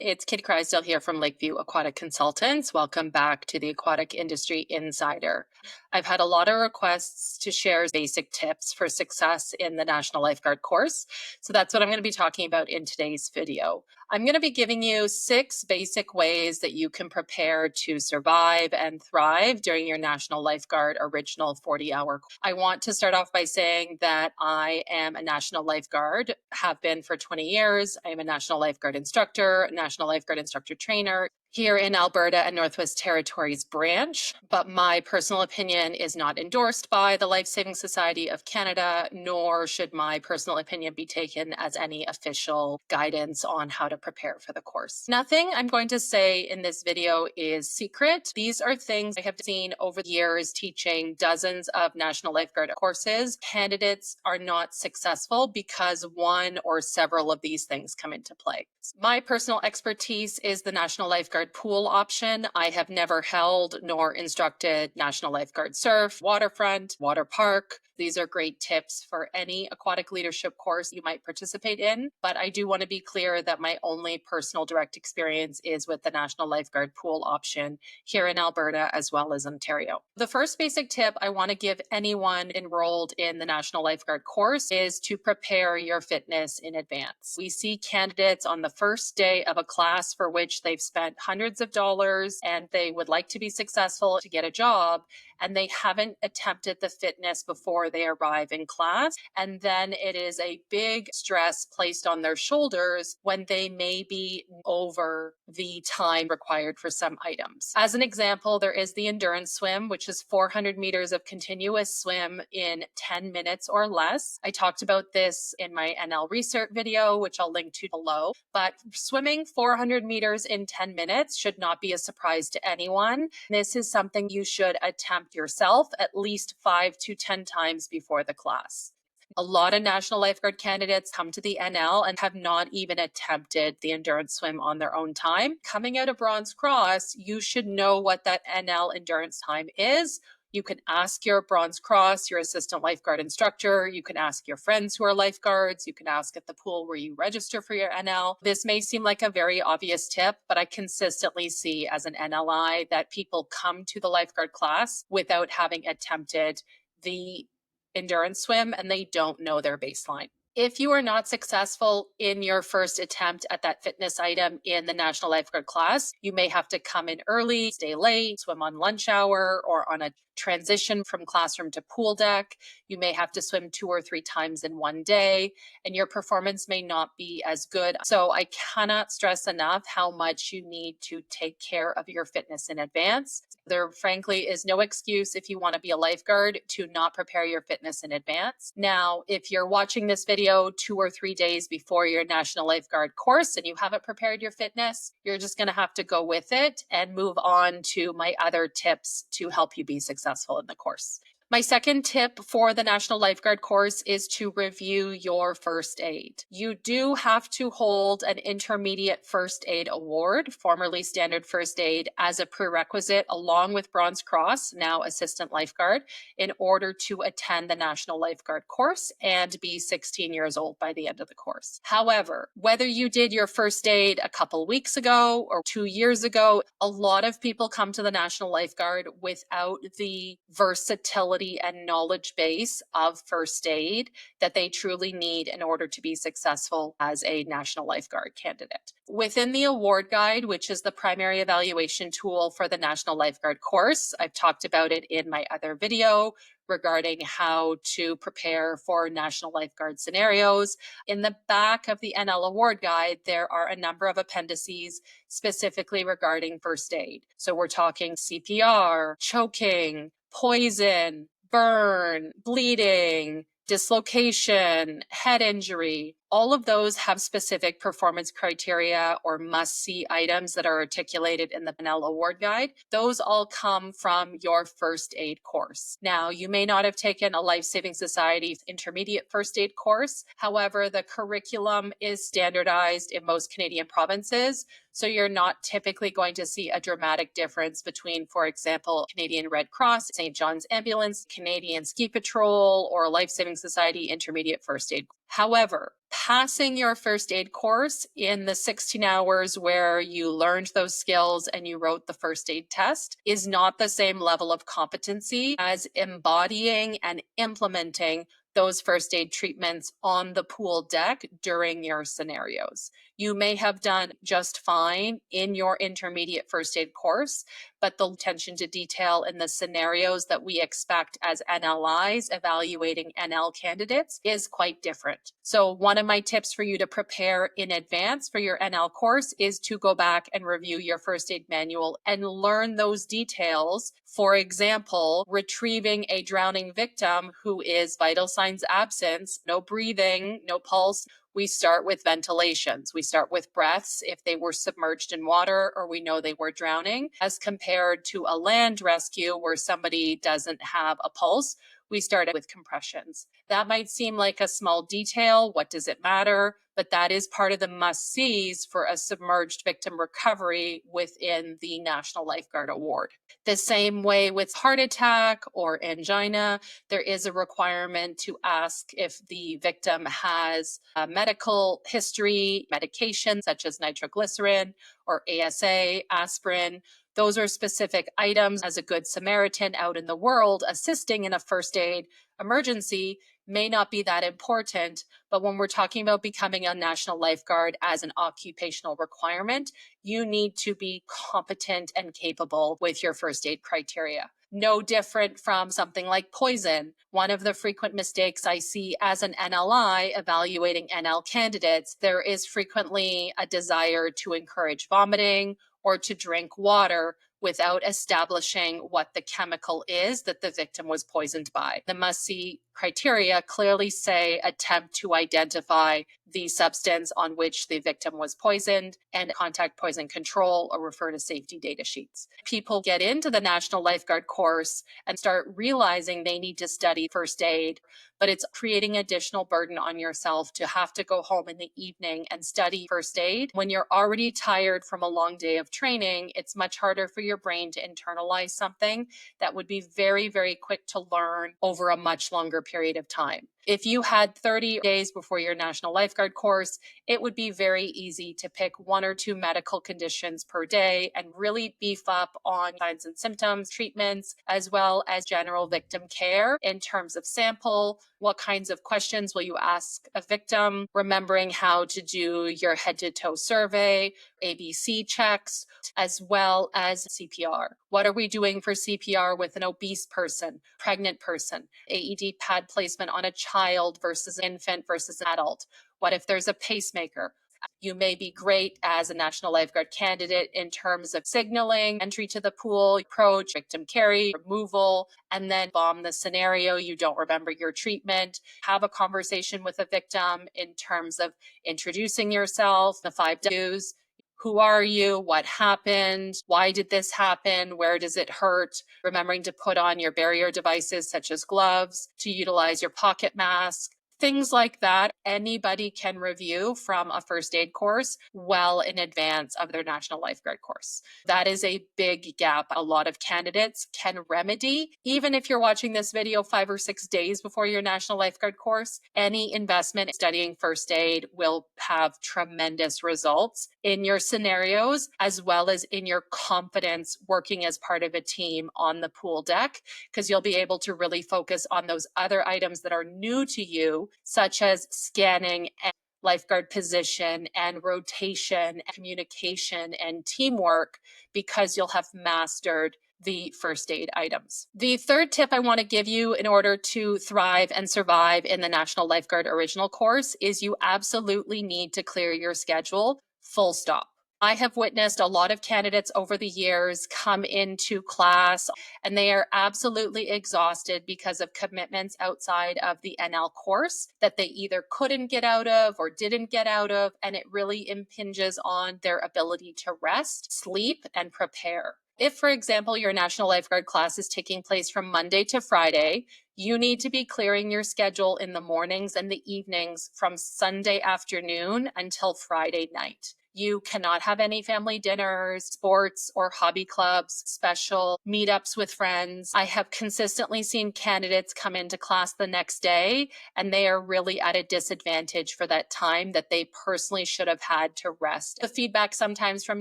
It's Kit Crysdale here from Lakeview Aquatic Consultants. Welcome back to the Aquatic Industry Insider. I've had a lot of requests to share basic tips for success in the National Lifeguard course. So that's what I'm going to be talking about in today's video. I'm going to be giving you 6 basic ways that you can prepare to survive and thrive during your National Lifeguard original 40-hour. I want to start off by saying that I am a National Lifeguard, have been for 20 years. I am a National Lifeguard Instructor, National Lifeguard Instructor Trainer here in Alberta and Northwest Territories branch, but my personal opinion is not endorsed by the Lifesaving Society of Canada, nor should my personal opinion be taken as any official guidance on how to prepare for the course. Nothing I'm going to say in this video is secret. These are things I have seen over the years teaching dozens of National Lifeguard courses. Candidates are not successful because one or several of these things come into play. My personal expertise is the National Lifeguard pool option. I have never held nor instructed National Lifeguard Surf, Waterfront, Water Park. These are great tips for any aquatic leadership course you might participate in, but I do want to be clear that my only personal direct experience is with the National Lifeguard pool option here in Alberta as well as Ontario. The first basic tip I want to give anyone enrolled in the National Lifeguard course is to prepare your fitness in advance. We see candidates on the first day of a class for which they've spent hundreds of dollars and they would like to be successful to get a job, and they haven't attempted the fitness before they arrive in class. And then it is a big stress placed on their shoulders when they may be over the time required for some items. As an example, there is the endurance swim, which is 400 meters of continuous swim in 10 minutes or less. I talked about this in my NL research video, which I'll link to below. But swimming 400 meters in 10 minutes should not be a surprise to anyone. This is something you should attempt yourself at least 5 to 10 times before the class. A lot of National Lifeguard candidates come to the NL and have not even attempted the endurance swim on their own time. Coming out of Bronze Cross, you should know what that NL endurance time is. You can ask your Bronze Cross, your assistant lifeguard instructor. You can ask your friends who are lifeguards. You can ask at the pool where you register for your NL. This may seem like a very obvious tip, but I consistently see as an NLI that people come to the lifeguard class without having attempted the endurance swim and they don't know their baseline. If you are not successful in your first attempt at that fitness item in the National Lifeguard class, you may have to come in early, stay late, swim on lunch hour, or on a transition from classroom to pool deck. You may have to swim 2 or 3 times in one day, and your performance may not be as good. So I cannot stress enough how much you need to take care of your fitness in advance. There, frankly, is no excuse if you want to be a lifeguard to not prepare your fitness in advance. Now, if you're watching this video 2 or 3 days before your National Lifeguard course and you haven't prepared your fitness, you're just going to have to go with it and move on to my other tips to help you be successful in the course. My second tip for the National Lifeguard course is to review your first aid. You do have to hold an intermediate first aid award, formerly standard first aid, as a prerequisite along with Bronze Cross, now assistant lifeguard, in order to attend the National Lifeguard course and be 16 years old by the end of the course. However, whether you did your first aid a couple weeks ago or 2 years ago, a lot of people come to the National Lifeguard without the versatility and knowledge base of first aid that they truly need in order to be successful as a National Lifeguard candidate. Within the award guide, which is the primary evaluation tool for the National Lifeguard course, I've talked about it in my other video regarding how to prepare for National Lifeguard scenarios. In the back of the NL award guide, there are a number of appendices specifically regarding first aid. So we're talking CPR, choking, poison, burn, bleeding, dislocation, head injury. All of those have specific performance criteria or must-see items that are articulated in the NL Award Guide. Those all come from your first aid course. Now, you may not have taken a Lifesaving Society intermediate first aid course. However, the curriculum is standardized in most Canadian provinces. So you're not typically going to see a dramatic difference between, for example, Canadian Red Cross, St. John's Ambulance, Canadian Ski Patrol, or Lifesaving Society intermediate first aid. However, passing your first aid course in the 16 hours where you learned those skills and you wrote the first aid test is not the same level of competency as embodying and implementing those first aid treatments on the pool deck during your scenarios. You may have done just fine in your intermediate first aid course, but the attention to detail in the scenarios that we expect as NLIs evaluating NL candidates is quite different. So one of my tips for you to prepare in advance for your NL course is to go back and review your first aid manual and learn those details. For example, retrieving a drowning victim who is vital signs absence, no breathing, no pulse. We start with ventilations. We start with breaths if they were submerged in water or we know they were drowning, as compared to a land rescue where somebody doesn't have a pulse. We start with compressions. That might seem like a small detail. What does it matter? But that is part of the must-sees for a submerged victim recovery within the National Lifeguard Award. The same way with heart attack or angina, there is a requirement to ask if the victim has a medical history, medication such as nitroglycerin or ASA, aspirin. Those are specific items. As a good Samaritan out in the world, assisting in a first aid emergency may not be that important. But when we're talking about becoming a national lifeguard as an occupational requirement, you need to be competent and capable with your first aid criteria. No different from something like poison. One of the frequent mistakes I see as an NLI evaluating NL candidates, there is frequently a desire to encourage vomiting or to drink water without establishing what the chemical is that the victim was poisoned by. The must-see criteria clearly say attempt to identify the substance on which the victim was poisoned and contact poison control or refer to safety data sheets. People get into the National Lifeguard course and start realizing they need to study first aid, but it's creating additional burden on yourself to have to go home in the evening and study first aid. When you're already tired from a long day of training, it's much harder for your brain to internalize something that would be very, very quick to learn over a much longer period of time. If you had 30 days before your National Lifeguard course, it would be very easy to pick 1 or 2 medical conditions per day and really beef up on signs and symptoms, treatments, as well as general victim care in terms of sample. What kinds of questions will you ask a victim? Remembering how to do your head to toe survey, ABC checks, as well as CPR. What are we doing for CPR with an obese person, pregnant person, AED pad placement on a child versus an infant versus an adult? What if there's a pacemaker? You may be great as a National Lifeguard candidate in terms of signaling, entry to the pool, approach, victim carry, removal, and then bomb the scenario. You don't remember your treatment. Have a conversation with a victim in terms of introducing yourself, the 5 W's. Who are you? What happened? Why did this happen? Where does it hurt? Remembering to put on your barrier devices such as gloves, to utilize your pocket mask. Things like that, anybody can review from a first aid course well in advance of their National Lifeguard course. That is a big gap a lot of candidates can remedy. Even if you're watching this video 5 or 6 days before your National Lifeguard course, any investment in studying first aid will have tremendous results in your scenarios, as well as in your confidence working as part of a team on the pool deck, because you'll be able to really focus on those other items that are new to you, such as scanning and lifeguard position and rotation, and communication and teamwork, because you'll have mastered the first aid items. The third tip I want to give you in order to thrive and survive in the National Lifeguard Original course is you absolutely need to clear your schedule, full stop. I have witnessed a lot of candidates over the years come into class and they are absolutely exhausted because of commitments outside of the NL course that they either couldn't get out of or didn't get out of, and it really impinges on their ability to rest, sleep, and prepare. If, for example, your National Lifeguard class is taking place from Monday to Friday, you need to be clearing your schedule in the mornings and the evenings from Sunday afternoon until Friday night. You cannot have any family dinners, sports or hobby clubs, special meetups with friends. I have consistently seen candidates come into class the next day and they are really at a disadvantage for that time that they personally should have had to rest. The feedback sometimes from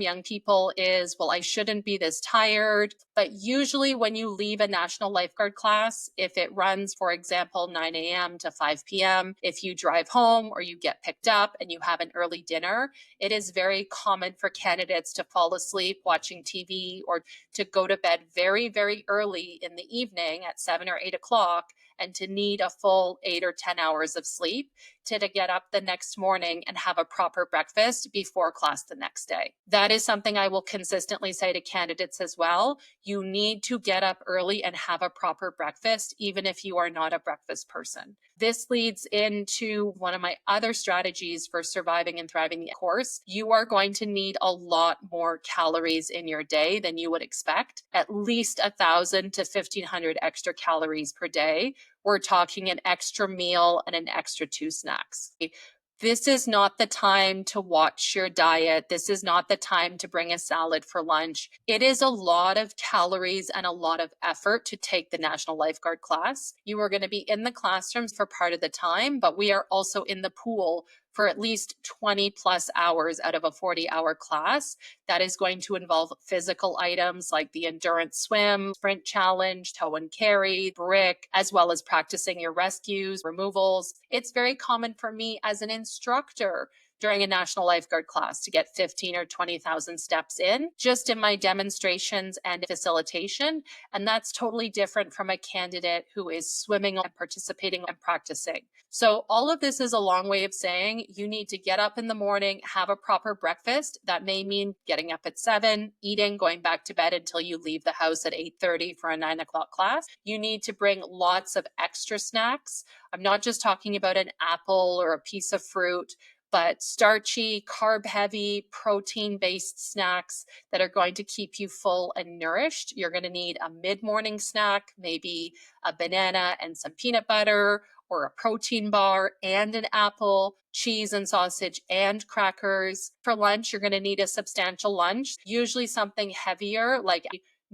young people is, well, I shouldn't be this tired. But usually, when you leave a national lifeguard class, if it runs, for example, 9 a.m. to 5 p.m., if you drive home or you get picked up and you have an early dinner, it is very common for candidates to fall asleep watching TV or to go to bed very, very early in the evening at 7 or 8 o'clock and to need a full 8 or 10 hours of sleep to get up the next morning and have a proper breakfast before class the next day. That is something I will consistently say to candidates as well. You need to get up early and have a proper breakfast, even if you are not a breakfast person. This leads into one of my other strategies for surviving and thriving the course. You are going to need a lot more calories in your day than you would expect, at least 1,000 to 1,500 extra calories per day. We're talking an extra meal and an extra 2 snacks. This is not the time to watch your diet. This is not the time to bring a salad for lunch. It is a lot of calories and a lot of effort to take the National Lifeguard class. You are going to be in the classrooms for part of the time, but we are also in the pool for at least 20 plus hours out of a 40-hour class. That is going to involve physical items like the endurance swim, sprint challenge, tow and carry, brick, as well as practicing your rescues, removals. It's very common for me as an instructor during a national lifeguard class to get 15 or 20,000 steps in just in my demonstrations and facilitation. And that's totally different from a candidate who is swimming and participating and practicing. So all of this is a long way of saying you need to get up in the morning, have a proper breakfast. That may mean getting up at 7, eating, going back to bed until you leave the house at 8:30 for a 9 o'clock class. You need to bring lots of extra snacks. I'm not just talking about an apple or a piece of fruit, but starchy, carb heavy, protein based snacks that are going to keep you full and nourished. You're going to need a mid morning snack, maybe a banana and some peanut butter, or a protein bar and an apple, cheese and sausage and crackers. For lunch, you're going to need a substantial lunch, usually something heavier like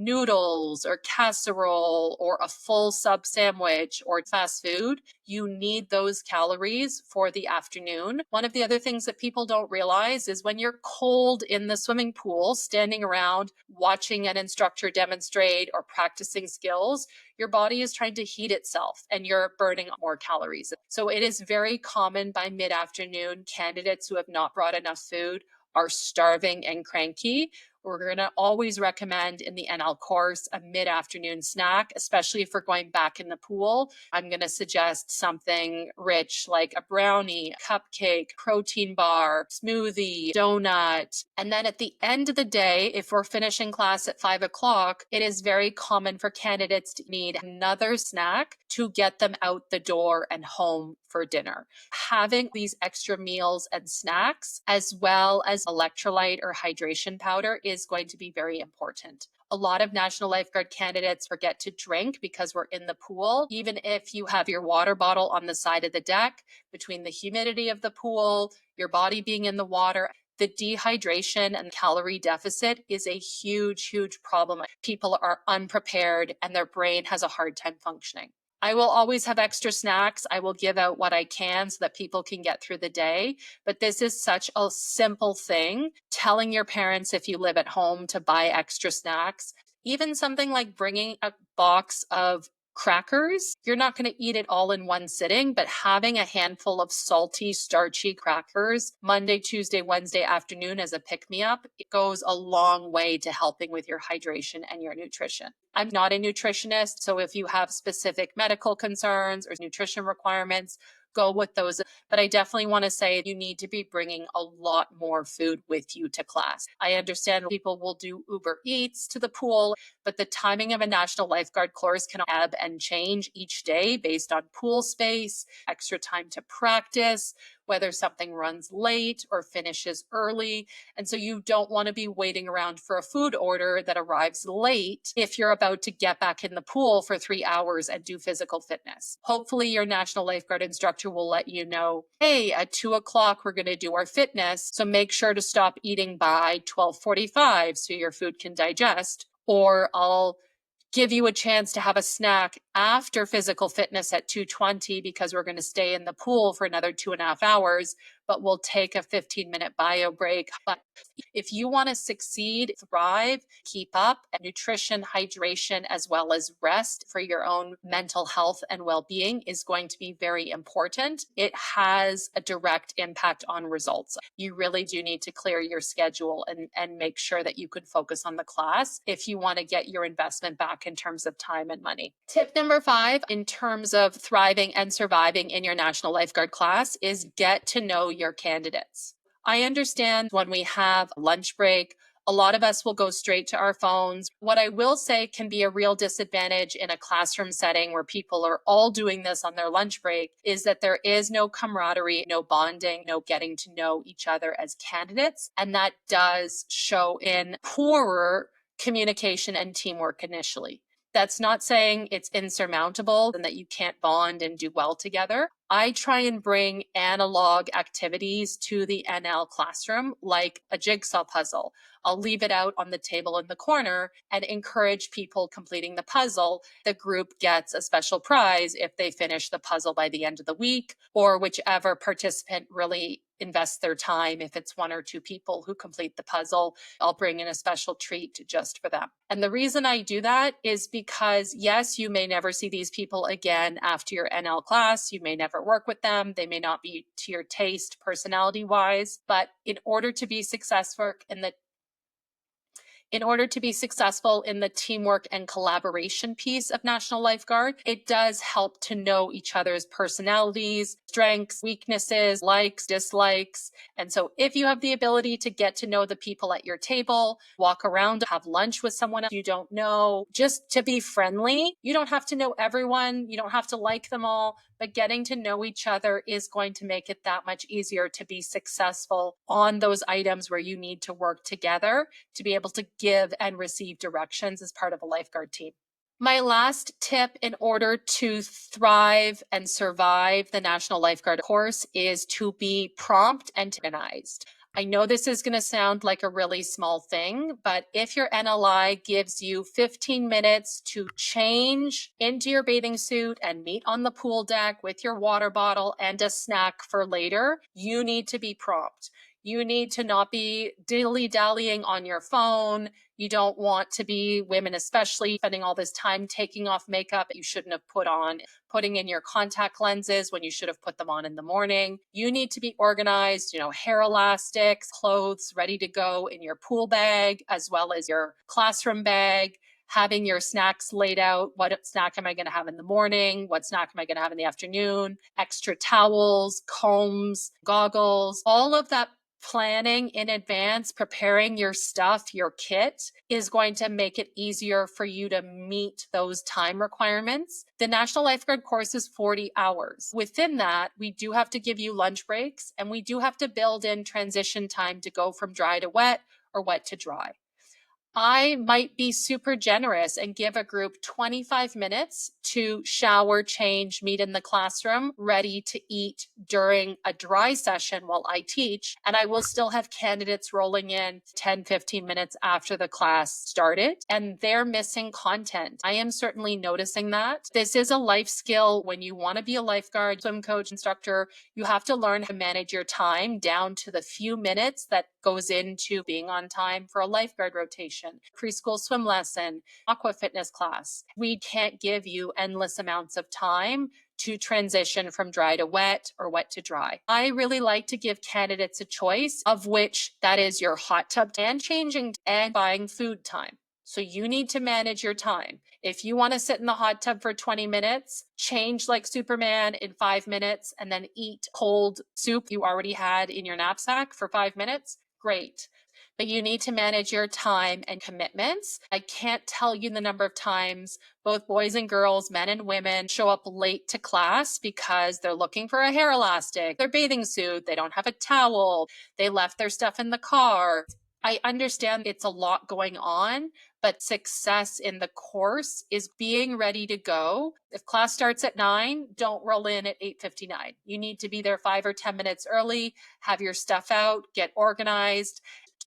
noodles or casserole or a full sub sandwich or fast food. You need those calories for the afternoon. One of the other things that people don't realize is when you're cold in the swimming pool, standing around watching an instructor demonstrate or practicing skills, your body is trying to heat itself and you're burning more calories. So it is very common by mid-afternoon, candidates who have not brought enough food are starving and cranky. We're going to always recommend in the NL course a mid-afternoon snack, especially if we're going back in the pool. I'm going to suggest something rich like a brownie, cupcake, protein bar, smoothie, donut. And then at the end of the day, if we're finishing class at 5 o'clock, it is very common for candidates to need another snack to get them out the door and home for dinner. Having these extra meals and snacks, as well as electrolyte or hydration powder, is going to be very important. A lot of National Lifeguard candidates forget to drink because we're in the pool. Even if you have your water bottle on the side of the deck, between the humidity of the pool, your body being in the water, the dehydration and calorie deficit is a huge, huge problem. People are unprepared and their brain has a hard time functioning. I will always have extra snacks. I will give out what I can so that people can get through the day. But this is such a simple thing. Telling your parents if you live at home to buy extra snacks, even something like bringing a box of crackers. You're not going to eat it all in one sitting, but having a handful of salty, starchy crackers Monday, Tuesday, Wednesday afternoon as a pick-me-up, it goes a long way to helping with your hydration and your nutrition. I'm not a nutritionist, so if you have specific medical concerns or nutrition requirements, go with those. But I definitely want to say you need to be bringing a lot more food with you to class. I understand people will do Uber Eats to the pool, but the timing of a National Lifeguard course can ebb and change each day based on pool space, extra time to practice, whether something runs late or finishes early. And so you don't want to be waiting around for a food order that arrives late if you're about to get back in the pool for 3 hours and do physical fitness. Hopefully, your National Lifeguard instructor will let you know, hey, at 2 o'clock, we're going to do our fitness. So make sure to stop eating by 12:45 so your food can digest. Or I'll give you a chance to have a snack after physical fitness at 2:20 because we're going to stay in the pool for another 2.5 hours, but we'll take a 15-minute bio break. But if you want to succeed, thrive, keep up, and nutrition, hydration, as well as rest for your own mental health and well-being is going to be very important. It has a direct impact on results. You really do need to clear your schedule and make sure that you can focus on the class if you want to get your investment back in terms of time and money. Tip number 5, in terms of thriving and surviving in your National Lifeguard class, is get to know your candidates. I understand when we have lunch break, a lot of us will go straight to our phones. What I will say can be a real disadvantage in a classroom setting where people are all doing this on their lunch break is that there is no camaraderie, no bonding, no getting to know each other as candidates. And that does show in poorer communication and teamwork initially. That's not saying it's insurmountable and that you can't bond and do well together. I try and bring analog activities to the NL classroom, like a jigsaw puzzle. I'll leave it out on the table in the corner and encourage people completing the puzzle. The group gets a special prize if they finish the puzzle by the end of the week, or whichever participant really invests their time. If it's 1 or 2 people who complete the puzzle, I'll bring in a special treat just for them. And the reason I do that is because, yes, you may never see these people again after your NL class. You may never work with them. They may not be to your taste personality wise, but in order to be successful in the teamwork and collaboration piece of National Lifeguard, it does help to know each other's personalities, strengths, weaknesses, likes, dislikes. And so if you have the ability to get to know the people at your table, walk around, have lunch with someone you don't know, just to be friendly, you don't have to know everyone, you don't have to like them all, but getting to know each other is going to make it that much easier to be successful on those items where you need to work together to be able to give and receive directions as part of a lifeguard team. My last tip in order to thrive and survive the National Lifeguard course is to be prompt and organized. I know this is going to sound like a really small thing, but if your NLI gives you 15 minutes to change into your bathing suit and meet on the pool deck with your water bottle and a snack for later, you need to be prompt. You need to not be dilly-dallying on your phone. You don't want to be, women especially, spending all this time taking off makeup that you shouldn't have put on, putting in your contact lenses when you should have put them on in the morning. You need to be organized, hair elastics, clothes ready to go in your pool bag, as well as your classroom bag. Having your snacks laid out. What snack am I going to have in the morning? What snack am I going to have in the afternoon? Extra towels, combs, goggles, all of that planning in advance, preparing your stuff, your kit is going to make it easier for you to meet those time requirements. The National Lifeguard course is 40 hours. Within that, we do have to give you lunch breaks and we do have to build in transition time to go from dry to wet or wet to dry. I might be super generous and give a group 25 minutes to shower, change, meet in the classroom, ready to eat during a dry session while I teach. And I will still have candidates rolling in 10, 15 minutes after the class started, and they're missing content. I am certainly noticing that. This is a life skill. When you want to be a lifeguard, swim coach, instructor, you have to learn how to manage your time down to the few minutes that goes into being on time for a lifeguard rotation, preschool swim lesson, aqua fitness class. We can't give you endless amounts of time to transition from dry to wet or wet to dry. I really like to give candidates a choice of which that is your hot tub and changing and buying food time. So you need to manage your time. If you want to sit in the hot tub for 20 minutes, change like Superman in 5 minutes, and then eat cold soup you already had in your knapsack for 5 minutes, great. but you need to manage your time and commitments. I can't tell you the number of times both boys and girls, men and women, show up late to class because they're looking for a hair elastic, their bathing suit, they don't have a towel, they left their stuff in the car. I understand it's a lot going on, but success in the course is being ready to go. If class starts at 9, don't roll in at 8:59. You need to be there 5 or 10 minutes early, have your stuff out, get organized.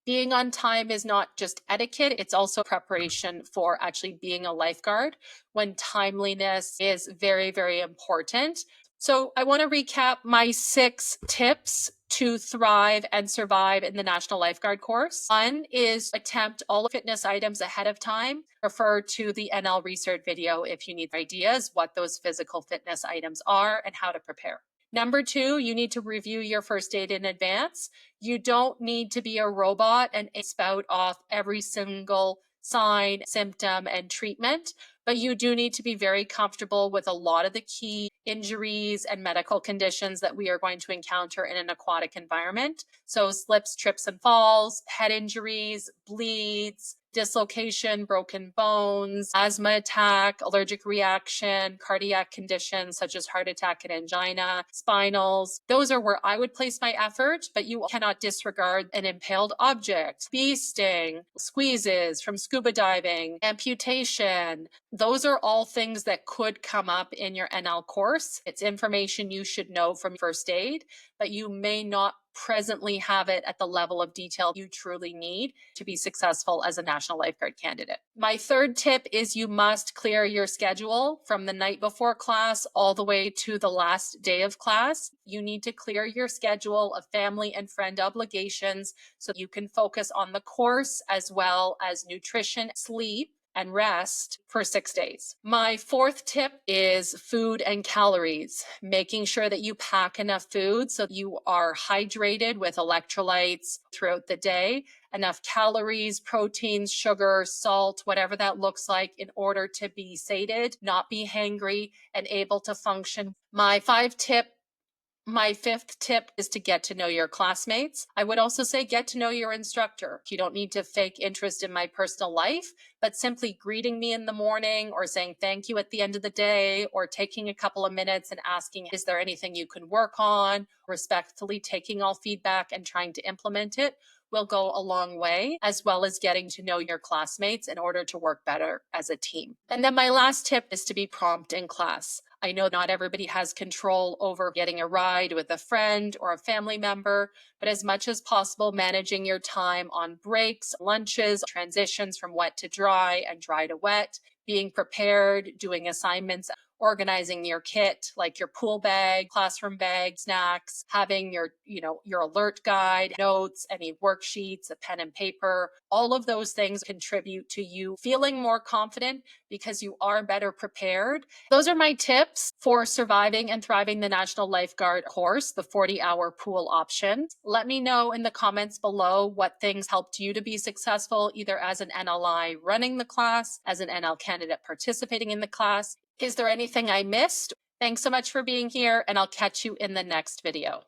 Being on time is not just etiquette, it's also preparation for actually being a lifeguard when timeliness is very, very important. So I want to recap my 6 tips to thrive and survive in the National Lifeguard course. One is attempt all fitness items ahead of time. Refer to the NL research video if you need ideas what those physical fitness items are and how to prepare. Number 2, you need to review your first aid in advance. You don't need to be a robot and spout off every single sign, symptom, and treatment, but you do need to be very comfortable with a lot of the key injuries and medical conditions that we are going to encounter in an aquatic environment. So slips, trips, and falls, head injuries, bleeds, dislocation, broken bones, asthma attack, allergic reaction, cardiac conditions such as heart attack and angina, spinals. Those are where I would place my effort, but you cannot disregard an impaled object, bee sting, squeezes from scuba diving, amputation. Those are all things that could come up in your NL course. It's information you should know from first aid, but you may not presently have it at the level of detail you truly need to be successful as a National Lifeguard candidate. My third tip is you must clear your schedule from the night before class all the way to the last day of class. You need to clear your schedule of family and friend obligations so you can focus on the course as well as nutrition, sleep, and rest for 6 days. My fourth tip is food and calories, making sure that you pack enough food so you are hydrated with electrolytes throughout the day, enough calories, proteins, sugar, salt, whatever that looks like in order to be sated, not be hangry, and able to function. My fifth tip is to get to know your classmates. I would also say get to know your instructor. You don't need to fake interest in my personal life, but simply greeting me in the morning or saying thank you at the end of the day or taking a couple of minutes and asking, is there anything you can work on? Respectfully taking all feedback and trying to implement it will go a long way, as well as getting to know your classmates in order to work better as a team. And then my last tip is to be prompt in class. I know not everybody has control over getting a ride with a friend or a family member, but as much as possible, managing your time on breaks, lunches, transitions from wet to dry and dry to wet, being prepared, doing assignments, organizing your kit, like your pool bag, classroom bag, snacks, having your alert guide, notes, any worksheets, a pen and paper. All of those things contribute to you feeling more confident because you are better prepared. Those are my tips for surviving and thriving the National Lifeguard course, the 40-hour pool option. Let me know in the comments below what things helped you to be successful, either as an NLI running the class, as an NL candidate participating in the class. Is there anything I missed? Thanks so much for being here, and I'll catch you in the next video.